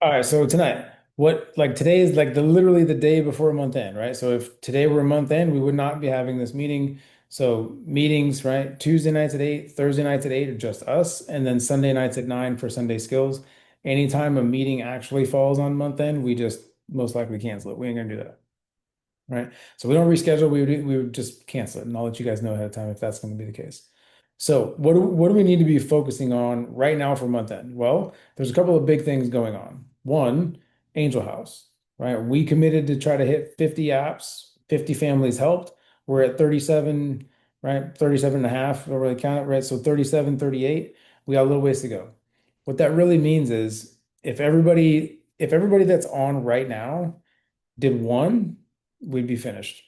All right, so tonight, what like today is like the literally the day before a month end, right? So if today were a month end, we would not be having this meeting. So meetings, right? Tuesday nights at 8, Thursday nights at 8 are just us, and then Sunday nights at 9 for Sunday skills. Anytime a meeting actually falls on month end, we just most likely cancel it. We ain't gonna do that. Right? So we don't reschedule. We would just cancel it, and I'll let you guys know ahead of time if that's going to be the case. So what do we need to be focusing on right now for month end? Well, there's a couple of big things going on. One, Angel House, right? We committed to try to hit 50 apps, 50 families helped. We're at 37, right? 37 and a half, don't really count it, right? So 37, 38. We got a little ways to go. What that really means is if everybody that's on right now did one, we'd be finished,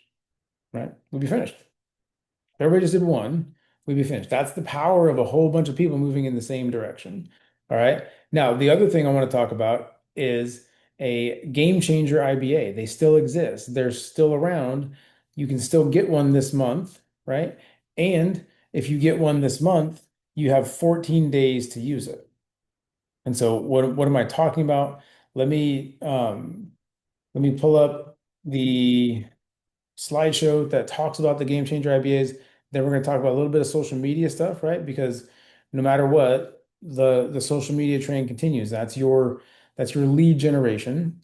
right? We'd be finished. If everybody just did one, we'd be finished. That's the power of a whole bunch of people moving in the same direction. All right. Now, the other thing I want to talk about is a game changer IBA. They still exist. They're still around. You can still get one this month, right? And if you get one this month, you have 14 days to use it. And so what am I talking about? Let me let me pull up the slideshow that talks about the game changer IBAs. Then we're going to talk about a little bit of social media stuff, right? Because no matter what, the social media train continues. That's your lead generation,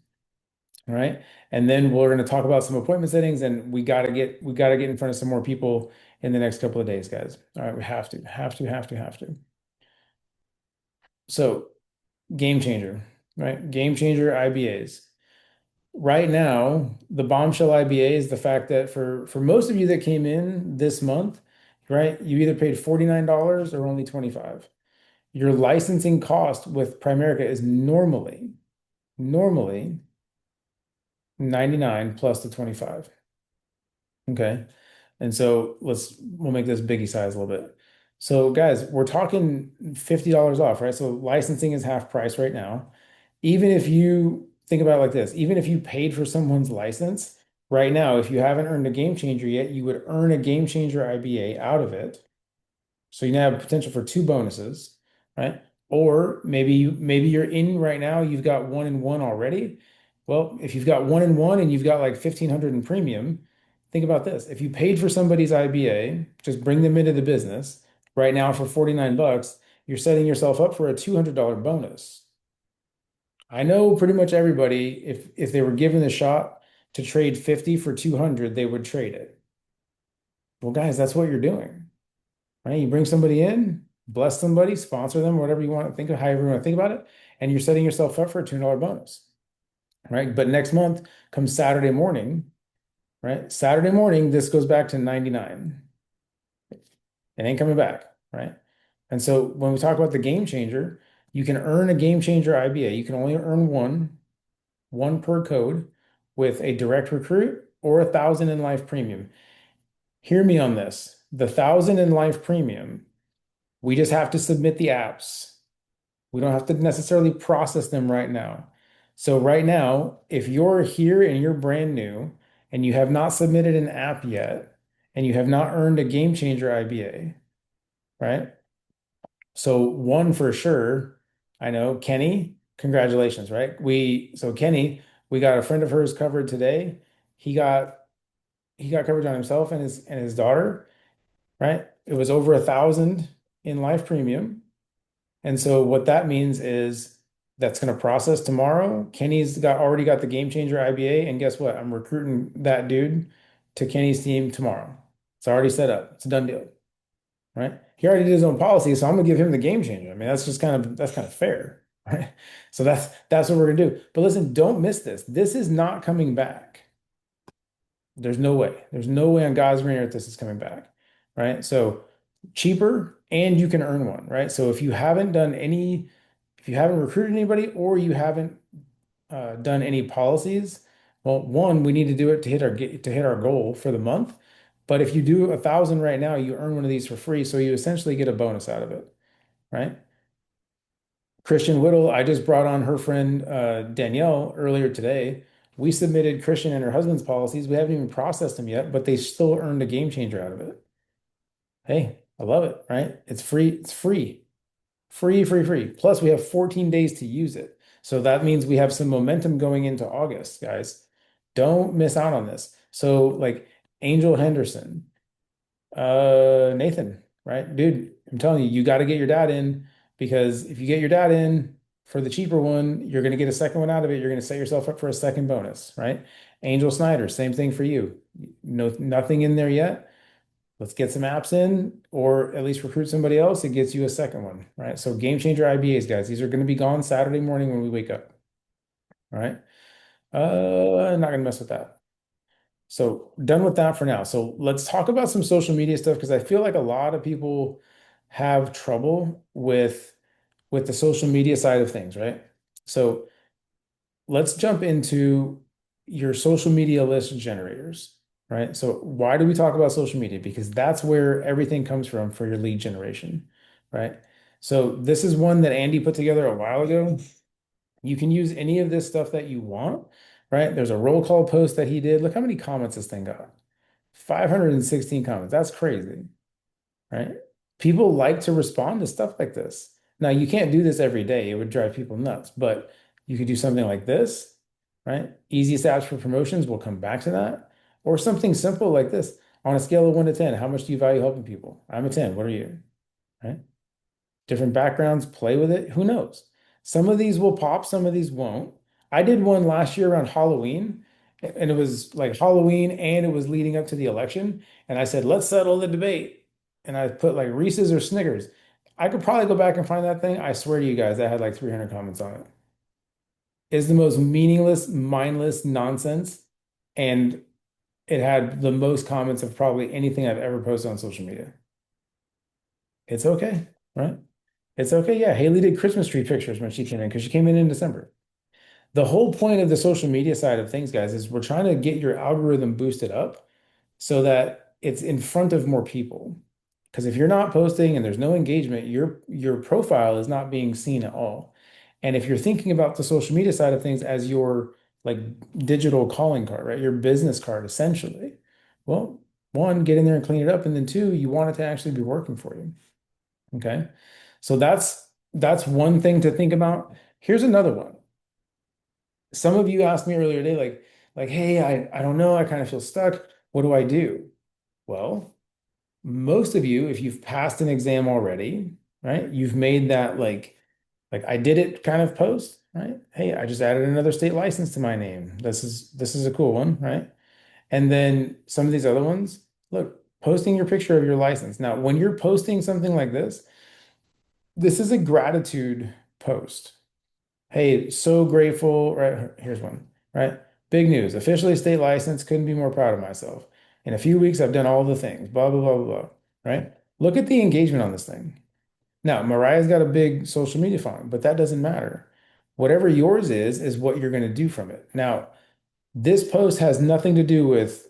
all right? And then we're going to talk about some appointment settings, and we got to get in front of some more people in the next couple of days, guys. All right, we have to. So game changer, right? Game changer IBAs. Right now, the bombshell IBA is the fact that for most of you that came in this month, right, you either paid $49 or only 25. Your licensing cost with Primerica is normally 99 plus the 25. Okay. And so we'll make this biggie size a little bit. So guys, we're talking $50 off, right? So licensing is half price right now. Even if you think about it like this, even if you paid for someone's license right now, if you haven't earned a game changer yet, you would earn a game changer IBA out of it. So you now have potential for two bonuses, right? Or maybe you're in right now, you've got one and one already. Well, if you've got one and one and you've got like 1,500 in premium, think about this. If you paid for somebody's IBA, just bring them into the business right now for 49 bucks, you're setting yourself up for a $200 bonus. I know pretty much everybody, if they were given the shot to trade 50 for 200, they would trade it. Well, guys, that's what you're doing. Right? You bring somebody in, bless somebody, sponsor them, whatever you want to think of, however you want to think about it, and you're setting yourself up for a $200 bonus, right? But next month comes Saturday morning, right? Saturday morning, this goes back to 99. It ain't coming back, right? And so when we talk about the game changer, you can earn a game changer IBA. You can only earn one per code with a direct recruit or 1,000 in life premium. Hear me on this. The 1,000 in life premium, we just have to submit the apps. We don't have to necessarily process them right now. So right now, if you're here and you're brand new and you have not submitted an app yet and you have not earned a game changer IBA, right? So one for sure, I know Kenny, congratulations, right? Kenny, we got a friend of hers covered today. He got he got coverage on himself and his daughter, right? It was over 1,000 in life premium. And so what that means is that's going to process tomorrow. Kenny's already got the game changer IBA, and guess what? I'm recruiting that dude to Kenny's team tomorrow. It's already set up. It's a done deal, right? He already did his own policy, so I'm gonna give him the game changer. I mean, that's kind of fair, right? So that's what we're gonna do. But listen, don't miss this. This is not coming back. There's no way. There's no way on God's green earth this is coming back, right? So cheaper and you can earn one, right? So if you haven't recruited anybody or you haven't done any policies, well, one, we need to do it to hit our goal for the month. But if you do 1,000 right now, you earn one of these for free, so you essentially get a bonus out of it, right? Christian Whittle, I just brought on her friend Danielle earlier today. We submitted Christian and her husband's policies. We haven't even processed them yet, but they still earned a game changer out of it. Hey, I love it, right? It's free. It's free. Free, free, free. Plus, we have 14 days to use it. So that means we have some momentum going into August, guys. Don't miss out on this. So like Angel Henderson, Nathan, right? Dude, I'm telling you, you got to get your dad in because if you get your dad in for the cheaper one, you're going to get a second one out of it. You're going to set yourself up for a second bonus, right? Angel Snyder, same thing for you. No, nothing in there yet. Let's get some apps in, or at least recruit somebody else. It gets you a second one, right? So game changer IBAs, guys. These are going to be gone Saturday morning when we wake up. All right. I'm not going to mess with that. So done with that for now. So let's talk about some social media stuff because I feel like a lot of people have trouble with the social media side of things, right? So let's jump into your social media list generators, right? So why do we talk about social media? Because that's where everything comes from for your lead generation, right? So this is one that Andy put together a while ago. You can use any of this stuff that you want, right? There's a roll call post that he did. Look how many comments this thing got. 516 comments. That's crazy, right? People like to respond to stuff like this. Now, you can't do this every day. It would drive people nuts, but you could do something like this, right? Easiest apps for promotions, we'll come back to that. Or something simple like this. On a scale of 1 to 10, how much do you value helping people? I'm a 10. What are you? Right? Different backgrounds, play with it. Who knows? Some of these will pop, some of these won't. I did one last year around Halloween, and it was like Halloween and it was leading up to the election. And I said, let's settle the debate. And I put like Reese's or Snickers. I could probably go back and find that thing. I swear to you guys, that had like 300 comments on it. It's the most meaningless, mindless nonsense. And it had the most comments of probably anything I've ever posted on social media. It's okay, right? It's okay. Yeah, Haley did Christmas tree pictures when she came in because she came in December. The whole point of the social media side of things, guys, is we're trying to get your algorithm boosted up so that it's in front of more people. Because if you're not posting and there's no engagement, your profile is not being seen at all. And if you're thinking about the social media side of things as your like digital calling card, right? Your business card, essentially. Well, one, get in there and clean it up, and then two, you want it to actually be working for you. Okay. So that's one thing to think about. Here's another one. Some of you asked me earlier today, like, hey, I don't know, I kind of feel stuck. What do I do? Well, most of you, if you've passed an exam already, right? You've made that like I did it kind of post, right? Hey, I just added another state license to my name. This is a cool one, right? And then some of these other ones, look, posting your picture of your license. Now, when you're posting something like this is a gratitude post. Hey, so grateful, right? Here's one, right? Big news. Officially state license. Couldn't be more proud of myself. In a few weeks, I've done all the things, blah, blah, blah, blah, blah, right? Look at the engagement on this thing. Now, Mariah's got a big social media following, but that doesn't matter. Whatever yours is what you're going to do from it. Now, this post has nothing to do with,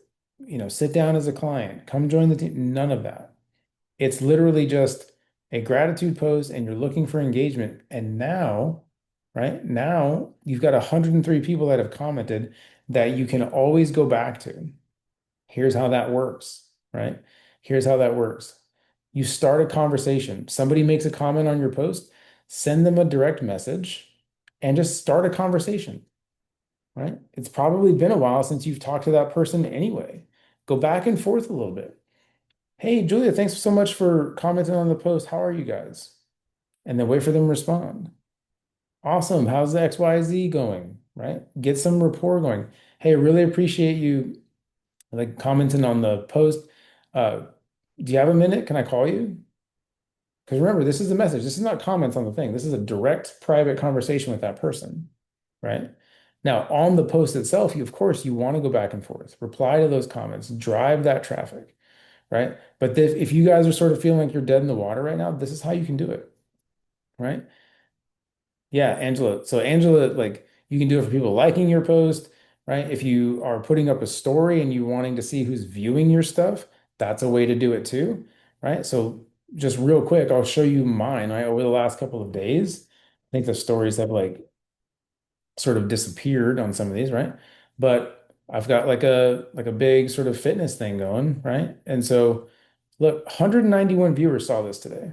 sit down as a client, come join the team, none of that. It's literally just a gratitude post and you're looking for engagement. And now, right now, you've got 103 people that have commented that you can always go back to. Here's how that works, right? Here's how that works. You start a conversation. Somebody makes a comment on your post, send them a direct message and just start a conversation, right? It's probably been a while since you've talked to that person anyway. Go back and forth a little bit. Hey, Julia, thanks so much for commenting on the post. How are you guys? And then wait for them to respond. Awesome. How's the XYZ going? Right? Get some rapport going. Hey, really appreciate you like commenting on the post. Uh, do you have a minute? Can I call you? Because remember, this is the message. This is not comments on the thing. This is a direct private conversation with that person, right? Now, on the post itself, of course, you want to go back and forth, reply to those comments, drive that traffic, right? But if you guys are sort of feeling like you're dead in the water right now, this is how you can do it, right? Yeah, Angela. So Angela, like you can do it for people liking your post, right? If you are putting up a story and you wanting to see who's viewing your stuff, that's a way to do it too, right? So just real quick, I'll show you mine, right? Over the last couple of days, I think the stories have like sort of disappeared on some of these, right? But I've got like a big sort of fitness thing going, right? And so look, 191 viewers saw this today.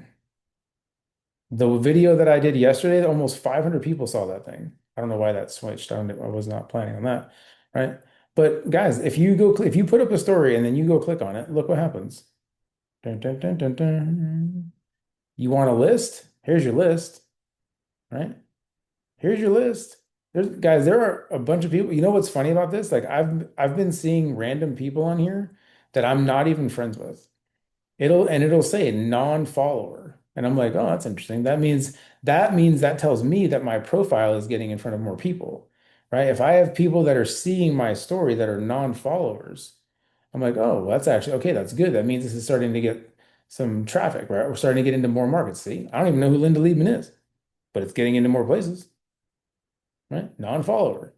The video that I did yesterday, almost 500 people saw that thing. I don't know why that switched. I was not planning on that, right? But guys, if you put up a story and then you go click on it, look what happens. Dun, dun, dun, dun, dun. You want a list? Here's your list, right? Here's your list. Guys, there are a bunch of people. You know what's funny about this? Like I've been seeing random people on here that I'm not even friends with. It'll say non-follower. And I'm like, oh, that's interesting. That means that tells me that my profile is getting in front of more people, right? If I have people that are seeing my story that are non-followers, I'm like, oh, well, that's actually okay, that's good. That means this is starting to get some traffic, right? We're starting to get into more markets. See, I don't even know who Linda Liebman is, but it's getting into more places, right? Non-follower.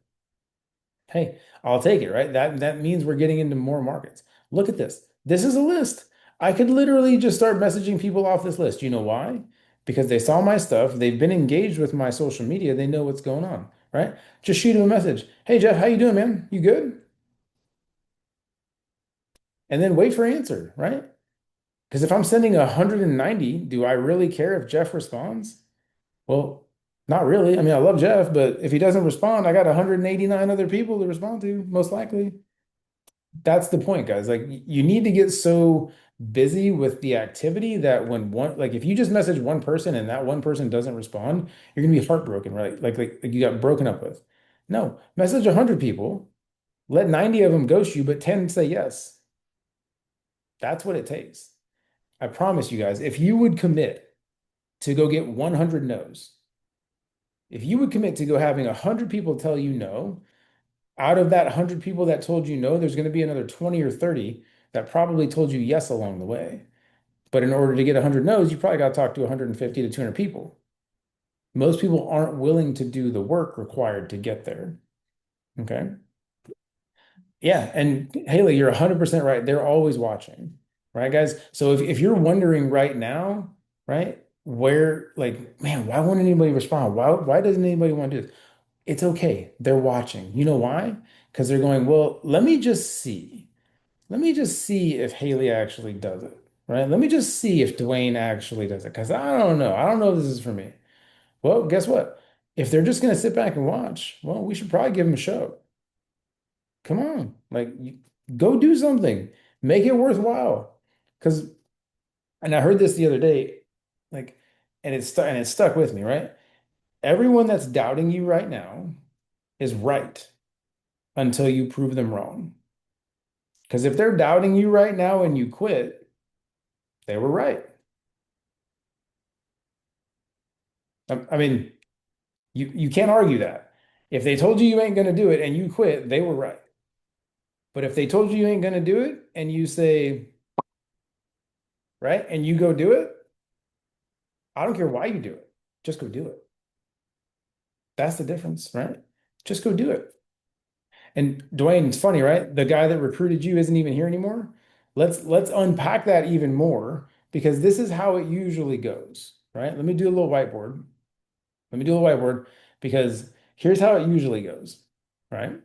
Hey, I'll take it, right? That means we're getting into more markets. Look at this. This is a list. I could literally just start messaging people off this list. You know why? Because they saw my stuff, they've been engaged with my social media, they know what's going on, right? Just shoot them a message. Hey Jeff, how you doing, man? You good? And then wait for an answer, right? Because if I'm sending 190, do I really care if Jeff responds? Well, not really. I mean, I love Jeff, but if he doesn't respond, I got 189 other people to respond to, most likely. That's the point, guys. Like you need to get so busy with the activity that when one, like if you just message one person and that one person doesn't respond, you're gonna be heartbroken, right? Like you got broken up with. No, message 100 people, let 90 of them ghost you, but 10 say yes. That's what it takes. I promise you guys, if you would commit to go get 100 no's, if you would commit to go having 100 people tell you no, out of that 100 people that told you no, there's going to be another 20 or 30 that probably told you yes along the way. But in order to get 100 no's, you probably got to talk to 150 to 200 people. Most people aren't willing to do the work required to get there. Okay. Yeah. And Haley, you're 100% right. They're always watching, right, guys? So if you're wondering right now, right, where, like, man, why won't anybody respond? Why doesn't anybody want to do this? It's okay. They're watching. You know why? Because they're going, well, let me just see. Let me just see if Haley actually does it, right? Let me just see if Dwayne actually does it. Because I don't know. I don't know if this is for me. Well, guess what? If they're just going to sit back and watch, well, we should probably give them a show. Come on. Go do something. Make it worthwhile. Because, and I heard this the other day, like, and it stuck with me, right? Everyone that's doubting you right now is right until you prove them wrong. Because if they're doubting you right now and you quit, they were right. I mean, you can't argue that. If they told you you ain't gonna do it and you quit, they were right. But if they told you you ain't gonna do it and you say, right, and you go do it, I don't care why you do it. Just go do it. That's the difference, right? Just go do it. And Dwayne, it's funny, right? The guy that recruited you isn't even here anymore. Let's unpack that even more because this is how it usually goes, right? Let me do a little whiteboard. Let me do a whiteboard because here's how it usually goes, right?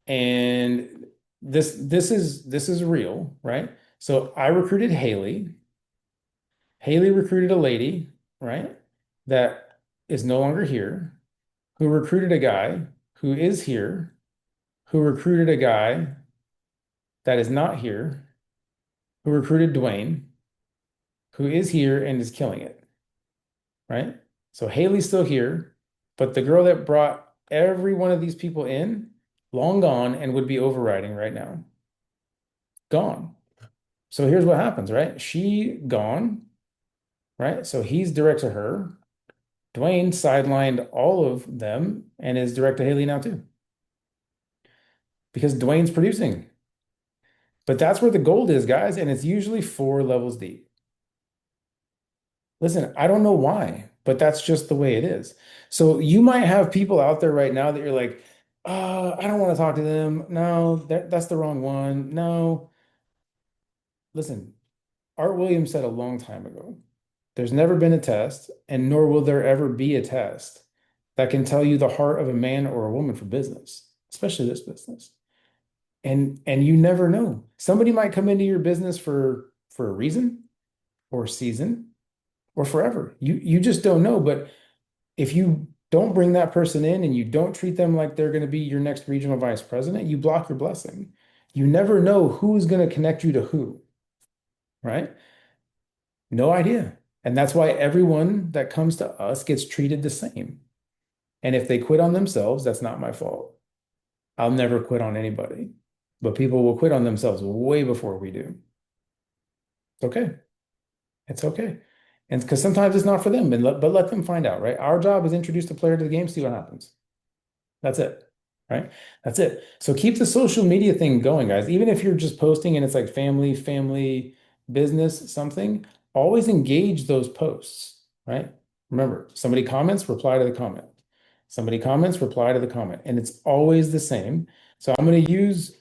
And this is real, right? So I recruited Haley. Haley recruited a lady, right? That is no longer here, who recruited a guy who is here, who recruited a guy that is not here, who recruited Dwayne, who is here and is killing it, right? So Haley's still here, but the girl that brought every one of these people in, long gone and would be overriding right now. Gone. So here's what happens, right? She gone, right? So he's direct to her. Dwayne sidelined all of them and is direct to Haley now too. Because Dwayne's producing. But that's where the gold is, guys, and it's usually 4 levels deep. Listen, I don't know why, but that's just the way it is. So you might have people out there right now that you're like, I don't want to talk to them. No, that's the wrong one. No. Listen, Art Williams said a long time ago, there's never been a test, and nor will there ever be a test that can tell you the heart of a man or a woman for business, especially this business. And you never know. Somebody might come into your business for a reason or a season or forever. You just don't know. But if you don't bring that person in and you don't treat them like they're going to be your next regional vice president, you block your blessing. You never know who's going to connect you to who, right? No idea. And that's why everyone that comes to us gets treated the same. And if they quit on themselves, that's not my fault. I'll never quit on anybody, but people will quit on themselves way before we do. It's okay. It's okay. And because sometimes it's not for them, but let them find out, right? Our job is introduce the player to the game, see what happens. That's it, right? That's it. So keep the social media thing going, guys. Even if you're just posting and it's like family, business, something, always engage those posts, right? Remember, somebody comments, reply to the comment. Somebody comments, reply to the comment. And it's always the same. So I'm going to use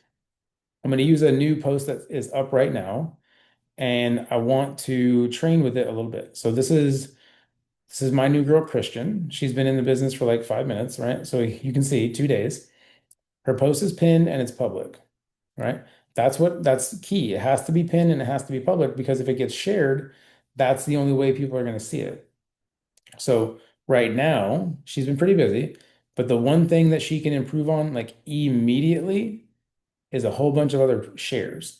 a new post that is up right now, and I want to train with it a little bit. So this is my new girl, Christian. She's been in the business for like 5 minutes, right? So you can see 2 days. Her post is pinned and it's public, right? That's key. It has to be pinned and it has to be public because if it gets shared, that's the only way people are going to see it. So right now, she's been pretty busy, but the one thing that she can improve on like immediately is a whole bunch of other shares,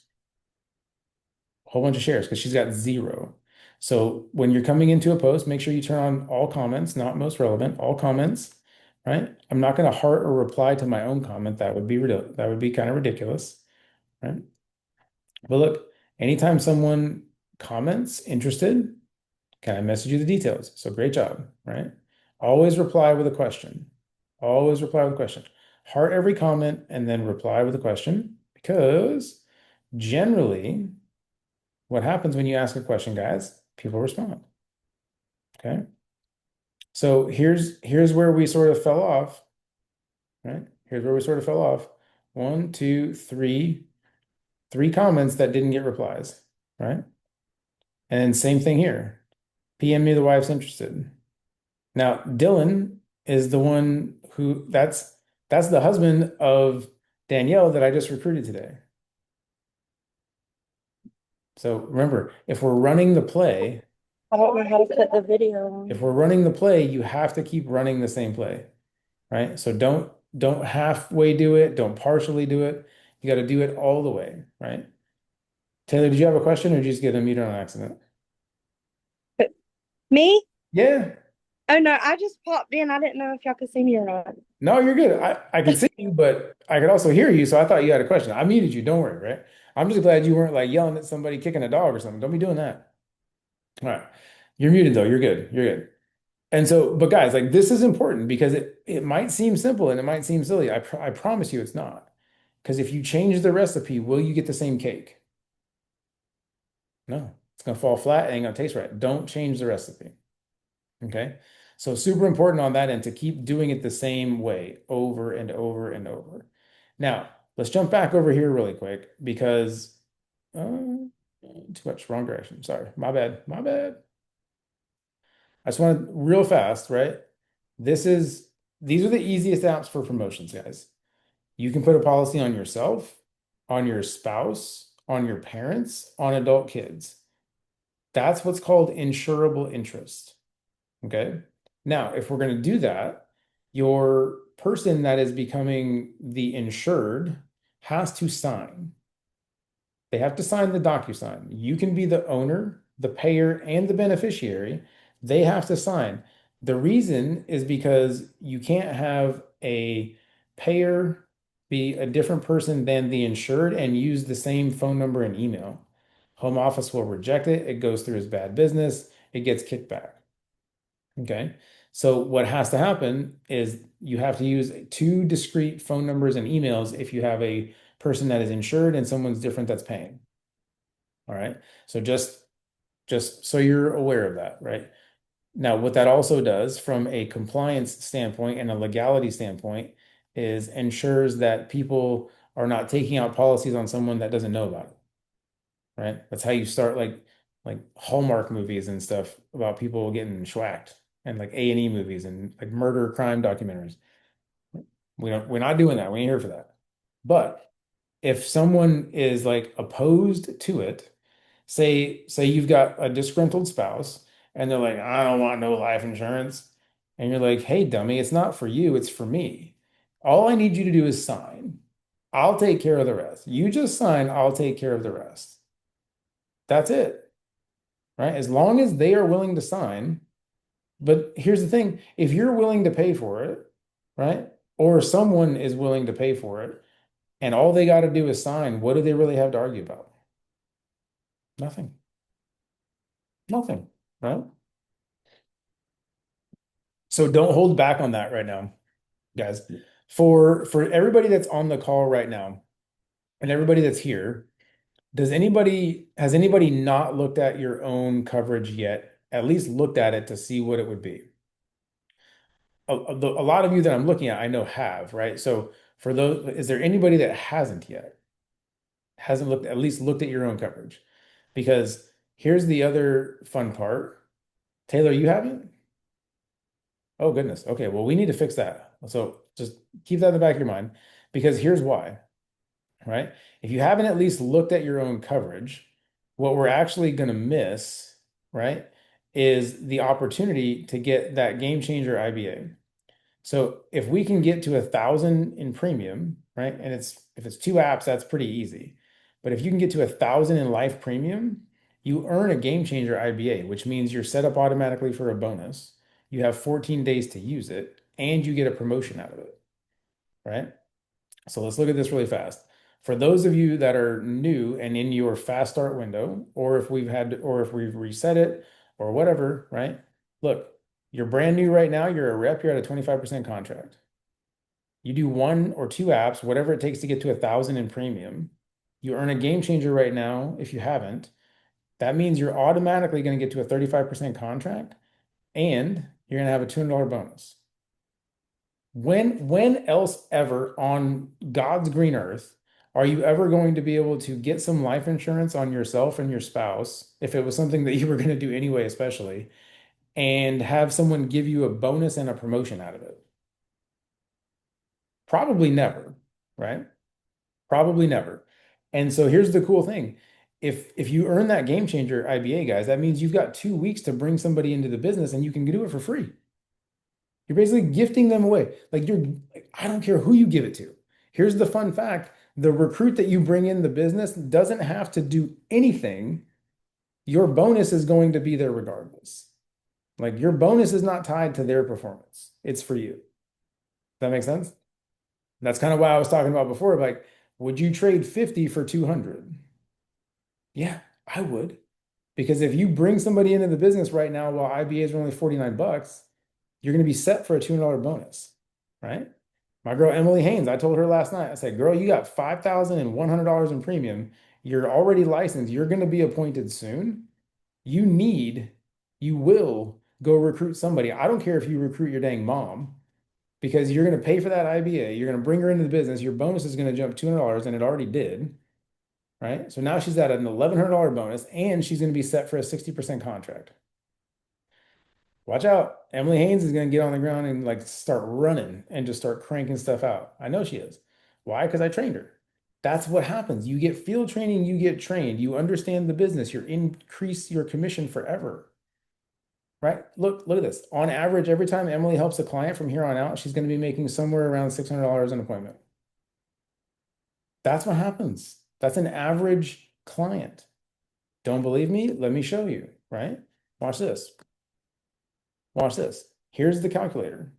a whole bunch of shares because she's got zero. So when you're coming into a post, make sure you turn on all comments, not most relevant, all comments, right? I'm not going to heart or reply to my own comment. That would be kind of ridiculous, right? But look, anytime someone comments interested, can I message you the details? So great job, right? Always reply with a question. Always reply with a question. Heart every comment and then reply with a question because generally what happens when you ask a question, guys, people respond. Okay. So here's where we sort of fell off, right? Here's where we sort of fell off. One, two, three comments that didn't get replies, right? And then same thing here. PM me the wife's interested. Now, Dylan is the one who that's the husband of Danielle that I just recruited today. So remember, I don't know how to put the video if on. we're running the play, you have to keep running the same play, right? So don't halfway do it, don't partially do it. You got to do it all the way, right? Taylor, did you have a question or did you just get unmuted on accident? But me? Yeah. Oh no, I just popped in. I didn't know if y'all could see me or not. No, you're good. I could see you, but I could also hear you, so I thought you had a question. I muted you, don't worry, right? I'm just glad you weren't like yelling at somebody kicking a dog or something. Don't be doing that. All right. You're muted though. You're good. You're good. And so, but guys, like this is important because it might seem simple and it might seem silly. I promise you it's not. Because if you change the recipe, will you get the same cake? No. It's gonna fall flat, it ain't gonna taste right. Don't change the recipe. Okay. So super important on that end to keep doing it the same way over and over and over. Now, let's jump back over here really quick because too much wrong direction. Sorry. My bad. My bad. I just want to real fast, right? This is these are the easiest apps for promotions, guys. You can put a policy on yourself, on your spouse, on your parents, on adult kids. That's what's called insurable interest. Okay. Now, if we're going to do that, your person that is becoming the insured has to sign. They have to sign the DocuSign. You can be the owner, the payer, and the beneficiary. They have to sign. The reason is because you can't have a payer be a different person than the insured and use the same phone number and email. Home office will reject it. It goes through as bad business. It gets kicked back. Okay. So what has to happen is you have to use two discrete phone numbers and emails if you have a person that is insured and someone's different that's paying. All right. So just so you're aware of that, right? Now, what that also does from a compliance standpoint and a legality standpoint is ensures that people are not taking out policies on someone that doesn't know about it, right? That's how you start like Hallmark movies and stuff about people getting schwacked and like A&E movies and like murder crime documentaries. We're not doing that. We ain't here for that. But if someone is like opposed to it, say you've got a disgruntled spouse and they're like, I don't want no life insurance. And you're like, hey, dummy, it's not for you, it's for me. All I need you to do is sign. I'll take care of the rest. You just sign, I'll take care of the rest. That's it, right? As long as they are willing to sign. But here's the thing, if you're willing to pay for it, right? Or someone is willing to pay for it, and all they got to do is sign, what do they really have to argue about? Nothing. Nothing, right? So don't hold back on that right now, guys. For everybody that's on the call right now and everybody that's here, has anybody not looked at your own coverage yet? At least looked at it to see what it would be. A lot of you that I'm looking at, I know have, right? So for those, is there anybody that hasn't yet? Hasn't looked, at least looked at your own coverage? Because here's the other fun part. Taylor, you haven't? Oh goodness. Okay, well, we need to fix that. So just keep that in the back of your mind because here's why, right? If you haven't at least looked at your own coverage, what we're actually going to miss, right, is the opportunity to get that game changer IBA. So if we can get to 1,000 in premium, right, and it's if it's two apps, that's pretty easy. But if you can get to 1,000 in life premium, you earn a game changer IBA, which means you're set up automatically for a bonus. You have 14 days to use it, and you get a promotion out of it, right? So let's look at this really fast. For those of you that are new and in your fast start window, or if we've reset it or whatever, right? Look, you're brand new right now, you're a rep, you're at a 25% contract. You do one or two apps, whatever it takes to get to 1,000 in premium. You earn a game changer right now if you haven't. That means you're automatically going to get to a 35% contract and you're going to have a $200 bonus. When else ever on God's green earth are you ever going to be able to get some life insurance on yourself and your spouse, if it was something that you were going to do anyway, especially, and have someone give you a bonus and a promotion out of it? Probably never, right? Probably never. And so here's the cool thing. If you earn that game changer IBA, guys, that means you've got 2 weeks to bring somebody into the business and you can do it for free. You're basically gifting them away. I don't care who you give it to. Here's the fun fact. The recruit that you bring in the business doesn't have to do anything. Your bonus is going to be there regardless. Like your bonus is not tied to their performance. It's for you. That makes sense? That's kind of what I was talking about before. Like, would you trade 50 for 200? Yeah, I would. Because if you bring somebody into the business right now while IBAs are only 49 bucks, you're going to be set for a $200 bonus, right? My girl Emily Haynes, I told her last night, I said, girl, you got $5,100 in premium. You're already licensed. You're going to be appointed soon. You need, you will go recruit somebody. I don't care if you recruit your dang mom because you're going to pay for that IBA. You're going to bring her into the business. Your bonus is going to jump $200 and it already did, right? So now she's at an $1,100 bonus and she's going to be set for a 60% contract. Watch out. Emily Haynes is going to get on the ground and like start running and just start cranking stuff out. I know she is. Why? Because I trained her. That's what happens. You get field training, you get trained, you understand the business, you increase your commission forever, right? Look at this. On average, every time Emily helps a client from here on out, she's going to be making somewhere around $600 an appointment. That's what happens. That's an average client. Don't believe me? Let me show you, right? Watch this. Watch this. Here's the calculator.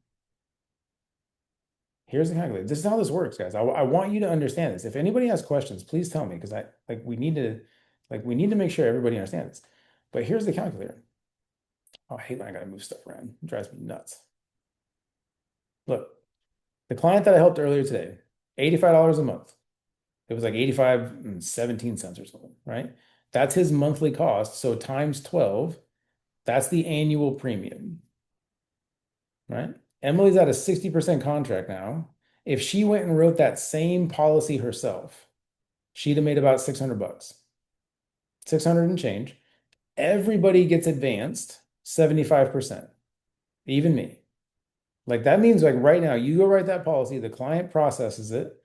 Here's the calculator. This is how this works, guys. I want you to understand this. If anybody has questions, please tell me because we need to make sure everybody understands. But here's the calculator. Oh, I hate when I gotta move stuff around. It drives me nuts. Look, the client that I helped earlier today, $85 a month. It was like 85 and 17 cents or something, right? That's his monthly cost. So times 12, that's the annual premium, right? Emily's at a 60% contract now. If she went and wrote that same policy herself, she'd have made about 600 bucks, 600 and change. Everybody gets advanced 75%, even me. Like that means like right now, you go write that policy, the client processes it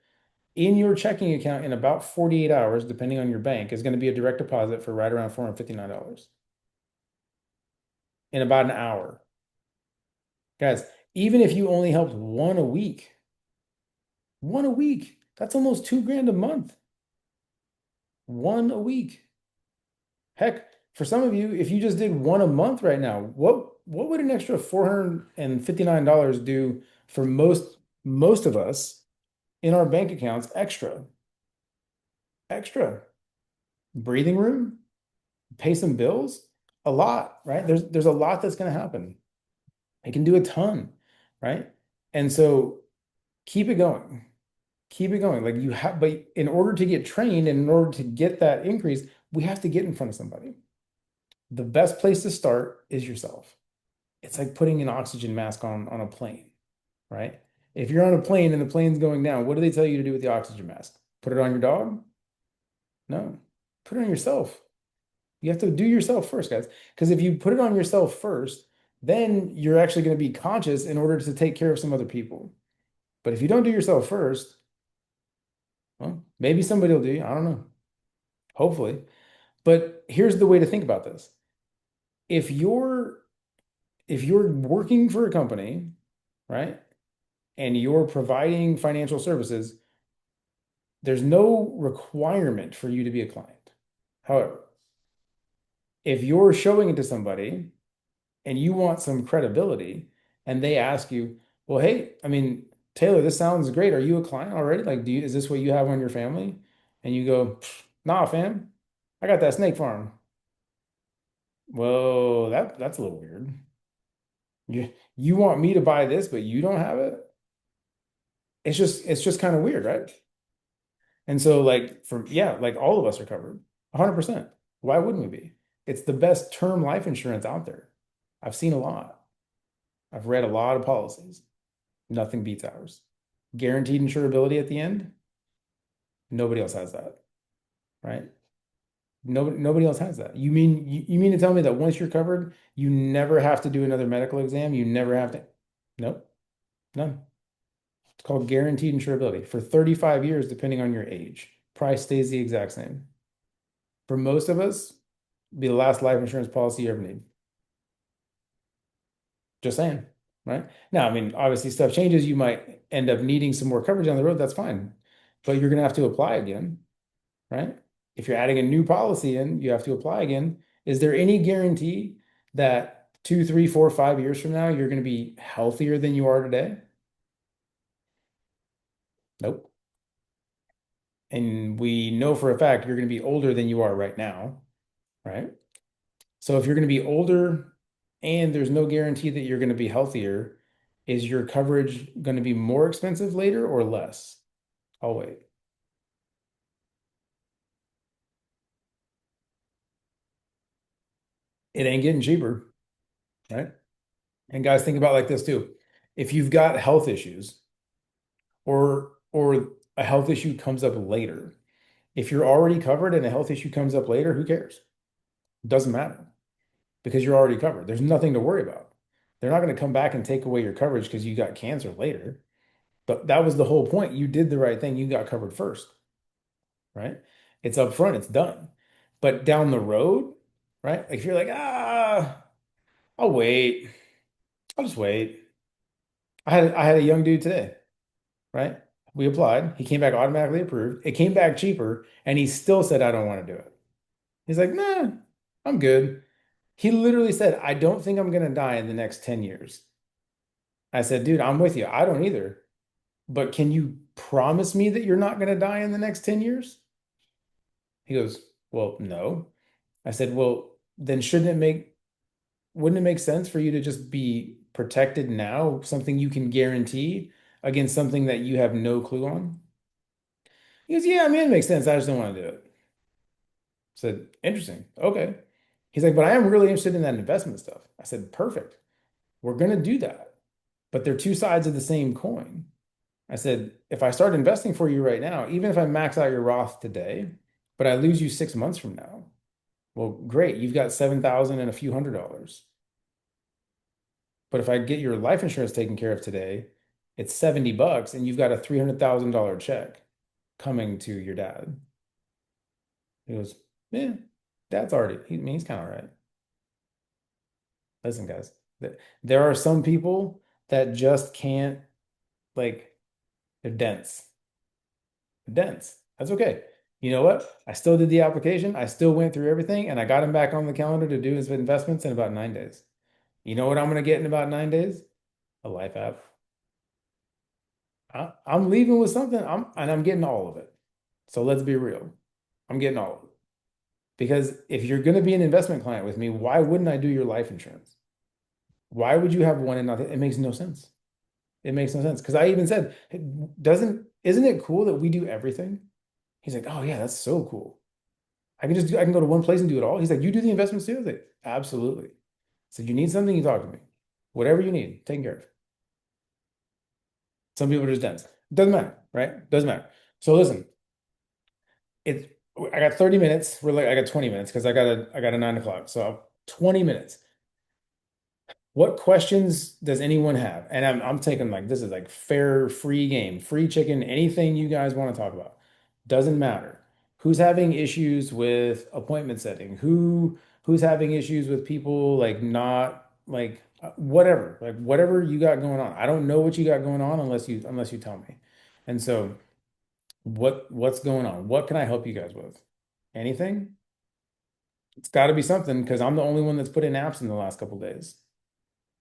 in your checking account in about 48 hours, depending on your bank, is going to be a direct deposit for right around $459 in about an hour. Guys, even if you only helped one a week, that's almost 2 grand a month. One a week. Heck, for some of you, if you just did one a month right now, what would an extra $459 do for most of us in our bank accounts extra? Extra. Breathing room, pay some bills, a lot, right? There's a lot that's going to happen. It can do a ton, right? And so keep it going. Keep it going. Like you have, but in order to get trained and in order to get that increase, we have to get in front of somebody. The best place to start is yourself. It's like putting an oxygen mask on a plane, right? If you're on a plane and the plane's going down, what do they tell you to do with the oxygen mask? Put it on your dog? No. Put it on yourself. You have to do yourself first, guys. Because if you put it on yourself first, then you're actually going to be conscious in order to take care of some other people. But if you don't do yourself first, well, maybe somebody will do you. I don't know. Hopefully. But here's the way to think about this. If you're if you're working for a company, right, and you're providing financial services, there's no requirement for you to be a client. However, if you're showing it to somebody and you want some credibility and they ask you, well, hey, I mean, Taylor, this sounds great. Are you a client already? Like, is this what you have on your family? And you go, nah, fam, I got that snake farm. Well, that's a little weird. You want me to buy this, but you don't have it? It's just kind of weird, right? And so like yeah, like all of us are covered 100%. Why wouldn't we be? It's the best term life insurance out there. I've seen a lot. I've read a lot of policies. Nothing beats ours. Guaranteed insurability at the end. Nobody else has that, right? Nobody else has that. You mean to tell me that once you're covered, you never have to do another medical exam? You never have to. Nope, none. It's called guaranteed insurability for 35 years, depending on your age. Price stays the exact same. For most of us, be the last life insurance policy you ever need. Just saying, right? Now, I mean, obviously stuff changes. You might end up needing some more coverage down the road. That's fine. But you're going to have to apply again, right? If you're adding a new policy in, you have to apply again. Is there any guarantee that 2, 3, 4, 5 years from now, you're going to be healthier than you are today? Nope. And we know for a fact you're going to be older than you are right now, right? So if you're going to be older and there's no guarantee that you're going to be healthier, is your coverage going to be more expensive later or less? I'll wait. It ain't getting cheaper, right? And guys, think about it like this too. If you've got health issues or a health issue comes up later, if you're already covered and a health issue comes up later, who cares? It doesn't matter because you're already covered. There's nothing to worry about. They're not going to come back and take away your coverage because you got cancer later. But that was the whole point. You did the right thing. You got covered first, right? It's up front, it's done. But down the road, right? Like if you're like, I'll wait. I'll just wait. I had a young dude today, right? We applied. He came back automatically approved. It came back cheaper, and he still said, I don't want to do it. He's like, nah, I'm good. He literally said, I don't think I'm gonna die in the next 10 years. I said, dude, I'm with you. I don't either. But can you promise me that you're not gonna die in the next 10 years? He goes, well, no. I said, well, then wouldn't it make sense for you to just be protected now, something you can guarantee against something that you have no clue on? He goes, yeah, I mean, it makes sense. I just don't want to do it. I said, interesting. Okay. He's like, but I am really interested in that investment stuff. I said, perfect. We're going to do that. But they're two sides of the same coin. I said, if I start investing for you right now, even if I max out your Roth today, but I lose you 6 months from now, well, great. You've got 7,000 and a few $100s. But if I get your life insurance taken care of today, it's $70 and you've got a $300,000 check coming to your dad. He goes, yeah, dad's already, I mean, he's kind of right. Listen, guys, there are some people that just can't, like, they're dense. They're dense. That's okay. You know what? I still did the application. I still went through everything and I got him back on the calendar to do his investments in about 9 days. You know what I'm going to get in about 9 days? A life app. I'm leaving with something. I'm getting all of it. So let's be real. I'm getting all of it. Because if you're going to be an investment client with me, why wouldn't I do your life insurance? Why would you have one and nothing? It makes no sense. It makes no sense. Because I even said, "Hey, isn't it cool that we do everything?" He's like, "Oh yeah, that's so cool. I can go to one place and do it all." He's like, "You do the investments too?" I was like, "Absolutely." So you need something, you talk to me. Whatever you need, taken care of. Some people are just dense. Doesn't matter, right? Doesn't matter. So listen, it's I got 30 minutes. I got 20 minutes because I got a 9 o'clock. So 20 minutes. What questions does anyone have? And I'm taking, like, this is like fair, free game, free chicken, anything you guys want to talk about. Doesn't matter. Who's having issues with appointment setting? Who's having issues with people, like, not like whatever, like whatever you got going on. I don't know what you got going on unless you tell me. And so what's going on? What can I help you guys with? Anything? It's got to be something because I'm the only one that's put in apps in the last couple days.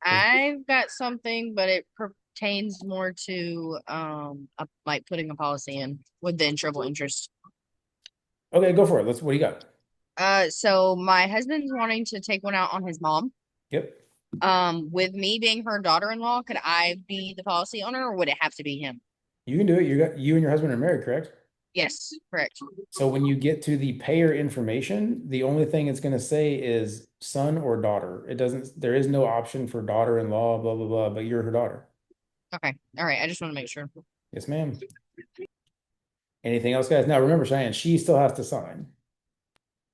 Is I've got something, but it pertains more to like putting a policy in with the insurable interest. Okay, go for it. What do you got? So my husband's wanting to take one out on his mom. Yep. With me being her daughter-in-law, could I be the policy owner, or would it have to be him? You can do it. You and your husband are married, correct? Yes, correct. So when you get to the payer information, the only thing it's going to say is son or daughter. It doesn't, there is no option for daughter-in-law, blah, blah, blah, but you're her daughter. Okay. All right. I just want to make sure. Yes, ma'am. Anything else, guys? Now remember, Cheyenne, she still has to sign.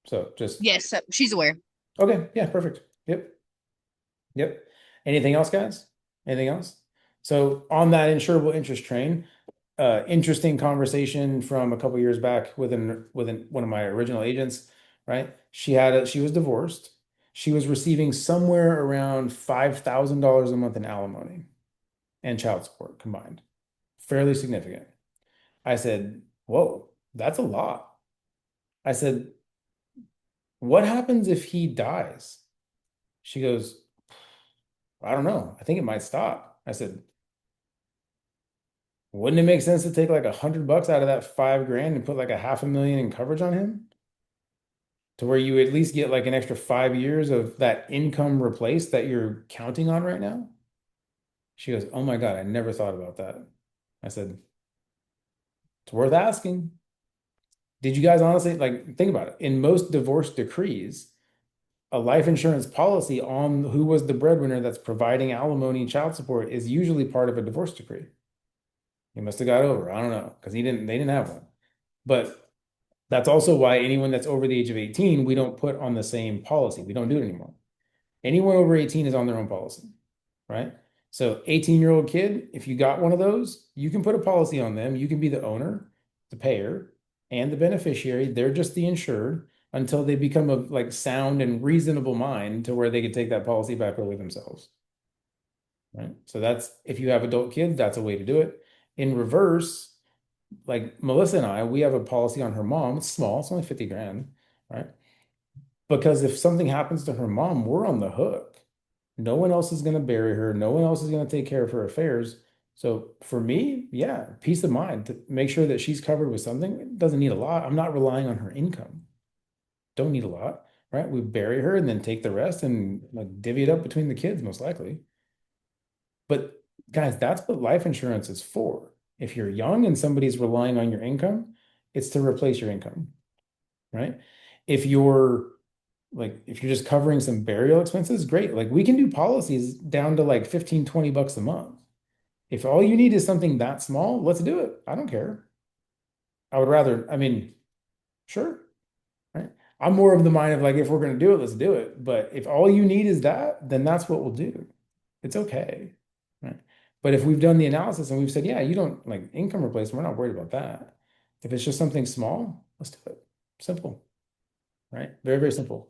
So just, Yes, she's aware. okay. Yeah, perfect. Yep. Yep. Anything else, guys? Anything else? So on that insurable interest train, interesting conversation from a couple years back with one of my original agents, right? She was divorced. She was receiving somewhere around $5,000 a month in alimony and child support combined. Fairly significant. I said, "Whoa, that's a lot." I said, "What happens if he dies?" She goes, "I don't know. I think it might stop." I said, "Wouldn't it make sense to take like $100 out of that 5 grand and put like a 500,000 in coverage on him to where you at least get like an extra 5 years of that income replaced that you're counting on right now?" She goes, "Oh my God, I never thought about that." I said, "It's worth asking." Did you guys honestly, like, think about it? In most divorce decrees, a life insurance policy on who was the breadwinner that's providing alimony and child support is usually part of a divorce decree. He must have got over. I don't know, because they didn't have one. But that's also why anyone that's over the age of 18, we don't put on the same policy. We don't do it anymore. Anyone over 18 is on their own policy, right? So 18-year-old kid, if you got one of those, you can put a policy on them. You can be the owner, the payer, and the beneficiary. They're just the insured until they become of like sound and reasonable mind to where they can take that policy back over themselves, right? So that's if you have adult kids, that's a way to do it. In reverse, like Melissa and I, we have a policy on her mom. It's small, it's only 50 grand, right? Because if something happens to her mom, we're on the hook. No one else is going to bury her. No one else is going to take care of her affairs. So for me, yeah, peace of mind to make sure that she's covered with something. It doesn't need a lot. I'm not relying on her income. Don't need a lot, right? We bury her and then take the rest and like divvy it up between the kids, most likely. But guys, that's what life insurance is for. If you're young and somebody's relying on your income, it's to replace your income, right? If you're if you're just covering some burial expenses, great. Like we can do policies down to like 15, $20 a month. If all you need is something that small, let's do it. I don't care. I would rather, I mean, sure, right? I'm more of the mind of like, if we're going to do it, let's do it. But if all you need is that, then that's what we'll do. It's okay, right? But if we've done the analysis and we've said, yeah, you don't like income replacement, we're not worried about that. If it's just something small, let's do it. Simple, right? Very, very simple.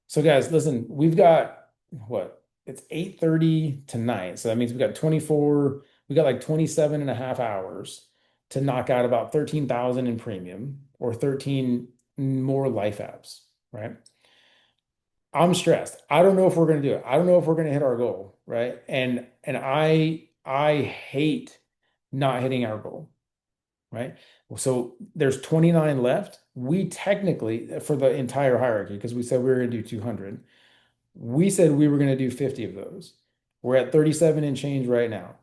So guys, listen, we've got what? it's 8:30 tonight. So that means we got 24, we got like 27 and a half hours to knock out about 13,000 in premium or 13 more life apps, right? I'm stressed. I don't know if we're going to do it. I don't know if we're going to hit our goal, right? And I hate not hitting our goal, right? So there's 29 left. We technically, for the entire hierarchy, because we said we were going to do 200, we said we were going to do 50 of those. We're at 37 and change right now.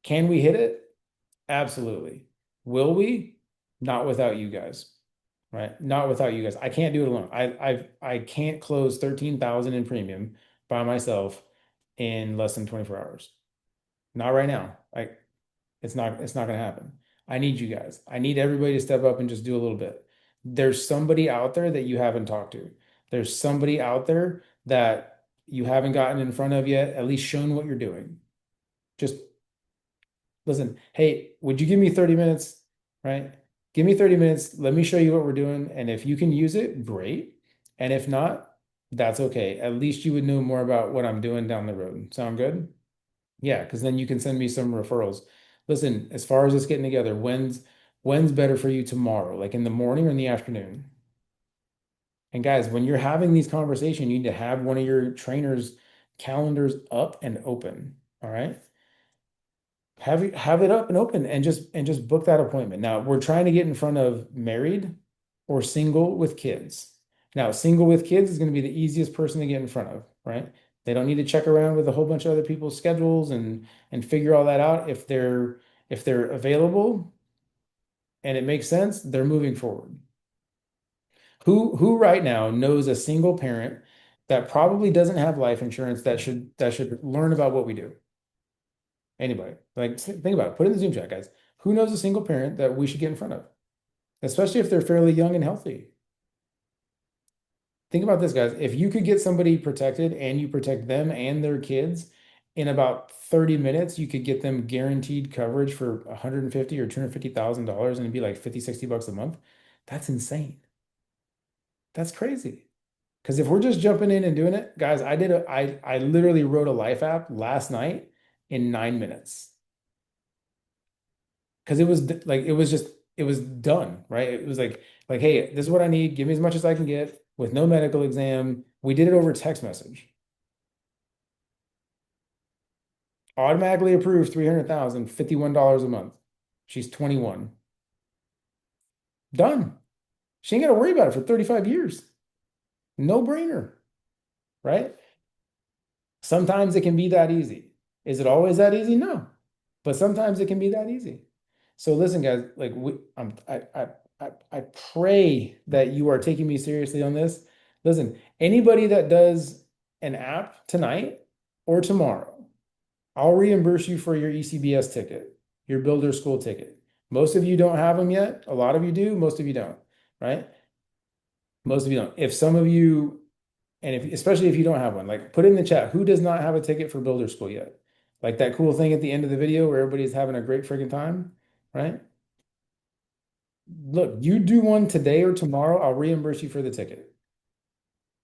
Can we hit it? Absolutely. Will we? Not without you guys, right? Not without you guys. I can't do it alone. I can't close 13,000 in premium by myself in less than 24 hours. Not right now. It's not going to happen. I need you guys. I need everybody to step up and just do a little bit. There's somebody out there that you haven't talked to. There's somebody out there that you haven't gotten in front of yet, at least shown what you're doing. Just listen, hey, would you give me 30 minutes? Right? Give me 30 minutes. Let me show you what we're doing. And if you can use it, great. And if not, that's okay. At least you would know more about what I'm doing down the road. Sound good? Yeah, because then you can send me some referrals. Listen, as far as us getting together, when's better for you tomorrow? Like in the morning or in the afternoon? And guys, when you're having these conversations, you need to have one of your trainers' calendars up and open. All right. Have it up and open and just book that appointment. Now, we're trying to get in front of married or single with kids. Now, single with kids is going to be the easiest person to get in front of, right? They don't need to check around with a whole bunch of other people's schedules and figure all that out. If they're available and it makes sense, they're moving forward. Who right now knows a single parent that probably doesn't have life insurance that should learn about what we do? Anybody? Like, think about it. Put it in the Zoom chat, guys. Who knows a single parent that we should get in front of, especially if they're fairly young and healthy? Think about this, guys. If you could get somebody protected and you protect them and their kids in about 30 minutes, you could get them guaranteed coverage for 150 or $250,000 and it'd be like 50, 60 bucks a month. That's insane. That's crazy. Because if we're just jumping in and doing it, guys, I literally wrote a life app last night in 9 minutes. Because it was done, right? It was like, hey, this is what I need. Give me as much as I can get with no medical exam. We did it over text message. Automatically approved 300,000, $51 a month. She's 21. Done. She ain't got to worry about it for 35 years. No brainer, right? Sometimes it can be that easy. Is it always that easy? No. But sometimes it can be that easy. So listen, guys, like I pray that you are taking me seriously on this. Listen, anybody that does an app tonight or tomorrow, I'll reimburse you for your ECBS ticket, your builder school ticket. Most of you don't have them yet. A lot of you do, most of you don't, right? Most of you don't. If some of you, and if especially if you don't have one, like put in the chat, who does not have a ticket for builder school yet? Like that cool thing at the end of the video where everybody's having a great freaking time, right? Look, you do one today or tomorrow, I'll reimburse you for the ticket.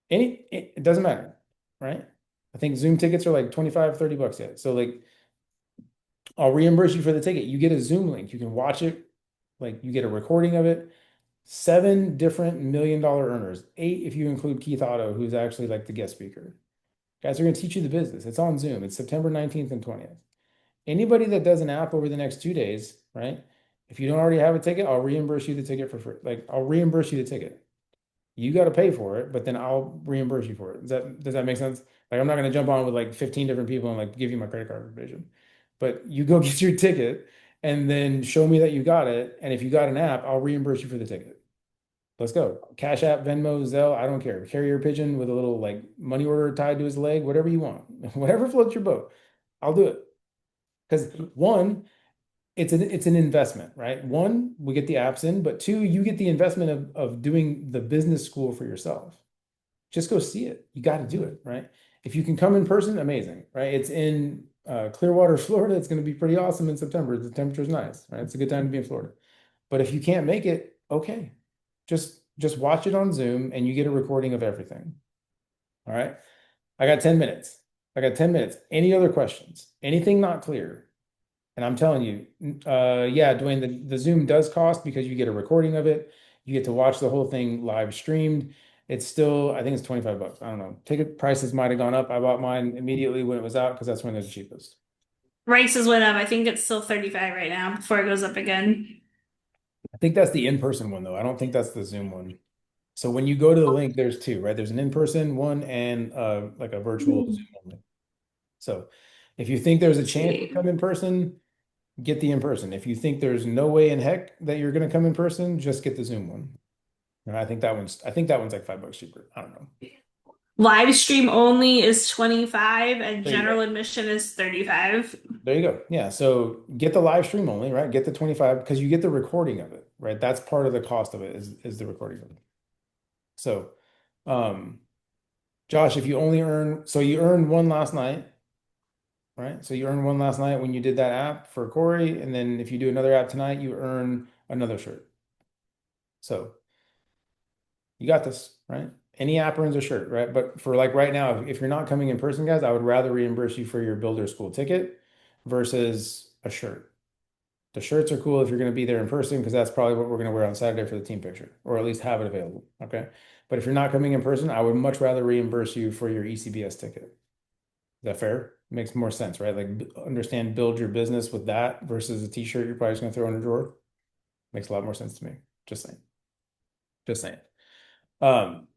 It doesn't matter, right? I think Zoom tickets are like 25, 30 bucks yet. So like I'll reimburse you for the ticket. You get a Zoom link. You can watch it, like you get a recording of it. 7 different $1 million earners. 8 if you include Keith Otto, who's actually like the guest speaker. Guys are going to teach you the business. It's on Zoom. It's September 19th and 20th. Anybody that does an app over the next 2 days, right? If you don't already have a ticket, I'll reimburse you the ticket for free. Like I'll reimburse you the ticket. You got to pay for it, but then I'll reimburse you for it. Does that make sense? Like I'm not going to jump on with like 15 different people and like give you my credit card information. But you go get your ticket and then show me that you got it. And if you got an app, I'll reimburse you for the ticket. Let's go. Cash App, Venmo, Zelle, I don't care. Carrier pigeon with a little like money order tied to his leg, whatever you want. Whatever floats your boat. I'll do it. Because one, it's an investment, right? One, we get the apps in, but two, you get the investment of doing the business school for yourself. Just go see it. You got to do it, right? If you can come in person, amazing, right? It's in Clearwater, Florida. It's going to be pretty awesome in September. The temperature's nice, right? It's a good time to be in Florida. But if you can't make it, okay. Just watch it on Zoom and you get a recording of everything. All right. I got 10 minutes. I got 10 minutes. Any other questions? Anything not clear? And I'm telling you, yeah, Dwayne, the Zoom does cost because you get a recording of it. You get to watch the whole thing live streamed. It's still, I think it's 25 bucks. I don't know. Ticket prices might have gone up. I bought mine immediately when it was out because that's when they're the cheapest. Rice's went up. I think it's still 35 right now before it goes up again. I think that's the in-person one though. I don't think that's the Zoom one. So when you go to the link, there's two, right? There's an in-person one and like a virtual Zoom only. So if you think there's a Let's chance to see. come in person, get the in-person. If you think there's no way in heck that you're going to come in person, just get the Zoom one. And I think that one's like $5 cheaper. I don't know. Live stream only is 25 and There you go. general admission is 35. There you go. Yeah. So get the live stream only, right? Get the 25 because you get the recording of it, right? That's part of the cost of it is the recording of it. So, um, Josh, if you only earn, so you earned one last night, right? So you earned one last night when you did that app for Corey, and then if you do another app tonight, you earn another shirt. So you got this, right? Any app earns a shirt, right? But for like right now, if you're not coming in person, guys, I would rather reimburse you for your builder school ticket versus a shirt. The shirts are cool if you're going to be there in person because that's probably what we're going to wear on Saturday for the team picture, or at least have it available. Okay. But if you're not coming in person, I would much rather reimburse you for your ECBS ticket. Is that fair? Makes more sense, right? Like understand, build your business with that versus a t-shirt you're probably just going to throw in a drawer. Makes a lot more sense to me. Just saying. Just saying.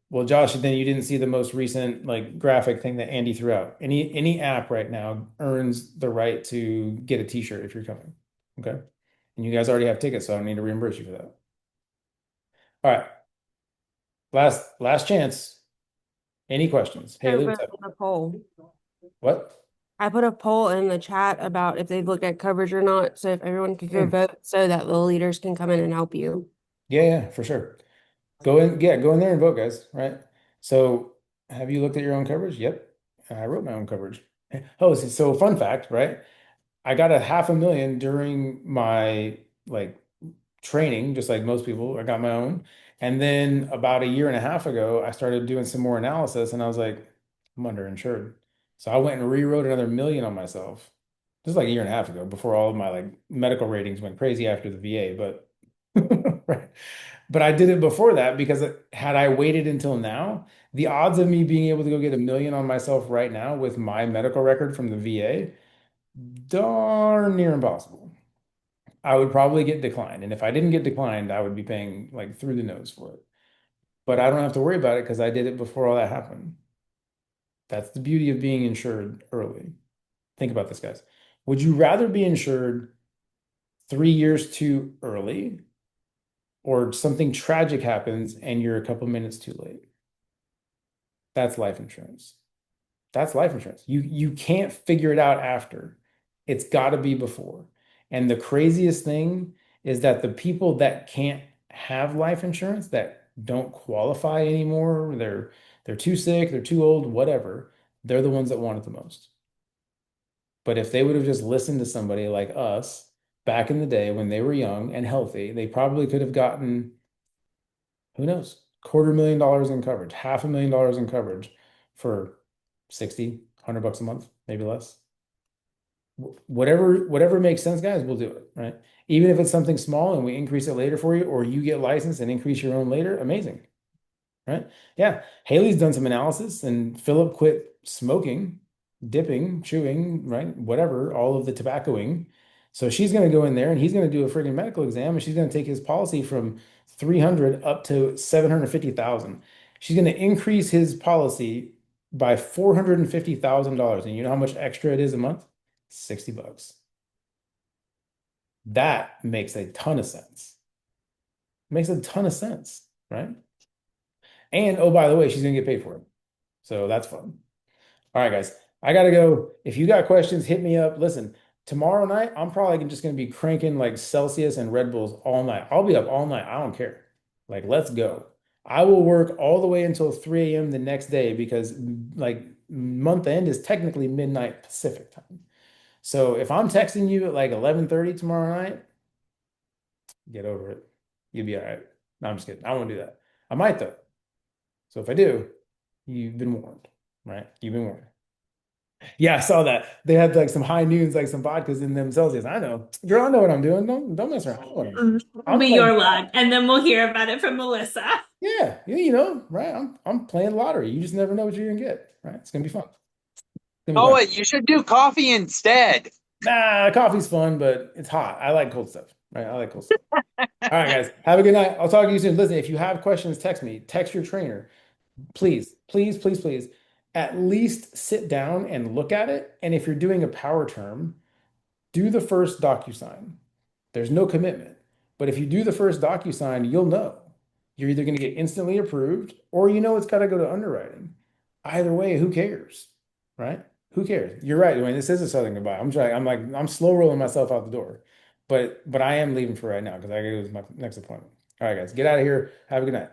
Well, Josh, then you didn't see the most recent like graphic thing that Andy threw out. Any app right now earns the right to get a t-shirt if you're coming. Okay. And you guys already have tickets, so I don't need to reimburse you for that. All right. Last chance. Any questions? Haley, Open what's up? a poll. What? I put a poll in the chat about if they've looked at coverage or not. So if everyone could go Hmm. vote so that the leaders can come in and help you. Yeah, yeah, for sure. Go in, yeah, go in there and vote, guys. Right. So have you looked at your own coverage? Yep. I wrote my own coverage. Oh, so fun fact, right? I got a 500,000 during my like training, just like most people. I got my own. And then about a year and a half ago, I started doing some more analysis and I was like, I'm underinsured. So I went and rewrote another million on myself. This is like a year and a half ago before all of my like medical ratings went crazy after the VA, but right. But I did it before that because had I waited until now, the odds of me being able to go get a million on myself right now with my medical record from the VA, darn near impossible. I would probably get declined. And if I didn't get declined, I would be paying like through the nose for it. But I don't have to worry about it because I did it before all that happened. That's the beauty of being insured early. Think about this, guys. Would you rather be insured 3 years too early or something tragic happens and you're a couple minutes too late? That's life insurance. That's life insurance. You can't figure it out after. It's got to be before. And the craziest thing is that the people that can't have life insurance that don't qualify anymore, they're too sick, they're too old, whatever, they're the ones that want it the most. But if they would have just listened to somebody like us back in the day when they were young and healthy, they probably could have gotten, who knows, $250,000 in coverage, $500,000 in coverage for 60, 100 bucks a month, maybe less. Whatever makes sense, guys, we'll do it, right? Even if it's something small and we increase it later for you, or you get licensed and increase your own later, amazing, right? Yeah. Haley's done some analysis and Philip quit smoking, dipping, chewing, right? Whatever, all of the tobaccoing. So she's going to go in there and he's going to do a freaking medical exam and she's going to take his policy from 300 up to 750,000. She's going to increase his policy by $450,000. And you know how much extra it is a month? 60 bucks. That makes a ton of sense. Makes a ton of sense, right? And oh, by the way, she's gonna get paid for it. So that's fun. All right, guys. I gotta go. If you got questions, hit me up. Listen, tomorrow night, I'm probably just gonna be cranking like Celsius and Red Bulls all night. I'll be up all night. I don't care. Like, let's go. I will work all the way until 3 a.m. the next day because like month end is technically midnight Pacific time. So if I'm texting you at like 11:30 tomorrow night, get over it. You'll be all right. No, I'm just kidding. I won't do that. I might though. So if I do, you've been warned, right? You've been warned. Yeah, I saw that. They had like some high noons, like some vodkas in themselves. Yes, I know. Girl, I know what I'm doing. Don't mess around. I know what I'm doing. It'll I'm be playing. your lot, and then we'll hear about it from Melissa. Yeah, you know, right? I'm playing lottery. You just never know what you're gonna get, right? It's gonna be fun. It's gonna be Oh, fun. wait, you should do coffee instead. Nah, coffee's fun, but it's hot. I like cold stuff, right? I like cold stuff. All right, guys. Have a good night. I'll talk to you soon. Listen, if you have questions, text me. Text your trainer. Please, please, please, please. At least sit down and look at it. And if you're doing a power term, do the first DocuSign. There's no commitment. But if you do the first DocuSign, you'll know. You're either going to get instantly approved or you know it's got to go to underwriting. Either way, who cares? Right? Who cares? You're right, Dwayne. This is a Southern goodbye. I'm trying, I'm slow rolling myself out the door. But I am leaving for right now because I gotta go to my next appointment. All right, guys, get out of here. Have a good night.